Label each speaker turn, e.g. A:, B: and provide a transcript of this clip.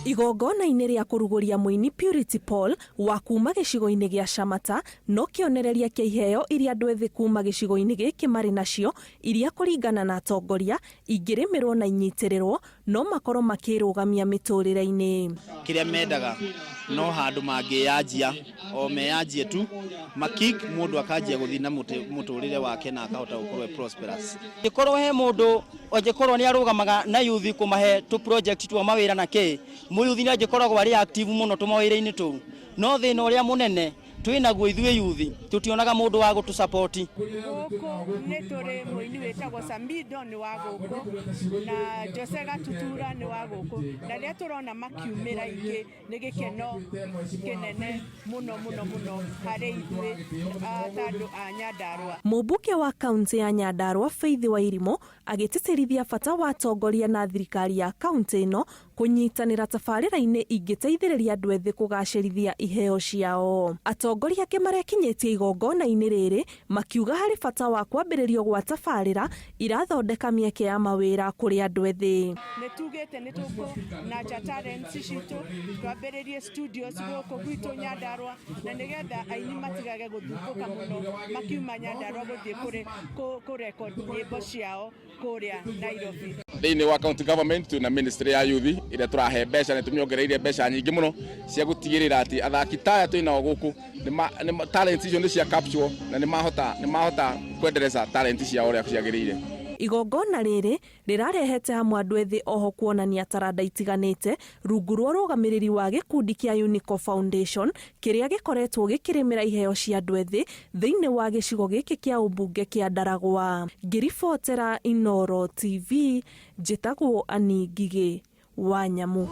A: Igongona-inĩ rĩa kũrugũria mũini Purity Paul wa kuuma gicigo-ini gia Shamata no kĩonereria kĩa iheo iria andũ ethĩ kuuma gicigo-ini gĩkĩ marĩ nacio iria kũringana na atongoria ingirimirwo na inyitirĩrwo no makorwo makĩrugamia miturire-ini.
B: Kĩrĩa mendaga no handũ mangĩyanjia o meyanjie tu makik mũndũ akanjia gũthii na muturire wake na akahota gũkorwo prosperous.
C: Gikorwo he mũndũ ongekorwo nĩ arugamaga na youth kumahe tu project tu mawĩra na ke muyuthi nĩ angekoragwo ari active muno tumawĩra-inĩ tu no thĩna ũrĩa mũnene twĩnaguo ithuĩ youth tutionaga mũndũ wa gũtu support.
D: Gũkũ nĩ tũrĩ mũini wĩtagwo Samido nĩ wa gũkũ na Josega Tutura nĩ wa gũkũ na rĩrĩa tũrona makiumĩra ingĩ nĩ gĩkeno kĩnene mũno harĩ ithuĩ andũ a Nyandarua.
A: Mũmbunge wa kaunti ya Nyandarua Faith Wairimu agĩtĩtĩrithia bata wa atongoria na thirikari ya kaunti ĩno kũnyitanĩra tabarĩra-inĩ ingĩteithĩrĩria andũ ethĩ kũgacĩrithia iheo ciao. Atongoria angĩ marekinyĩtie igongona-inĩ rĩrĩ makiuga harĩ bata wa kwambĩrĩrio gwa tabarĩra irathondeka mĩeke ya mawĩra kũrĩ andũ ethĩ.
D: Nĩ tugĩte nĩ tũkũ na talents citũ twambĩrĩrie studios gũkũ gwitũ Nyandarua na nĩgetha aini matigage gũthũmbũka mũno makiuma Nyandarua gũthiĩ kũrecord nyĩmbo ciao kũrĩa Nairobi.
E: Thĩinĩ wa county government tuna ministry ya youth ĩrĩa tũrahe mbeca na tũmĩongereire mbeca nyingĩ mũno cia gũtigĩrĩra atĩ athaki taya twĩnao gũkũ nĩ talents icio nĩ cia capture na nĩ mahota kwendereza talents ciao ũrĩa ciagĩrĩire.
A: Igongona rĩrĩ rĩrarehete hamwe andũ ethĩ oho kuonania taranda itiganite rungu rwa rũgamĩrĩri wa gĩkundi kĩa Unico Foundation kĩrĩa gĩkoretwo gĩkĩrĩmĩra iheo cia andũ ethĩ thĩinĩ wa gĩcigo gĩkĩ kĩa ũmbunge kĩa Ndaragwa. Ngiribotera Inooro TV, njĩtagwo Ani Ngigĩ wa Nyamu.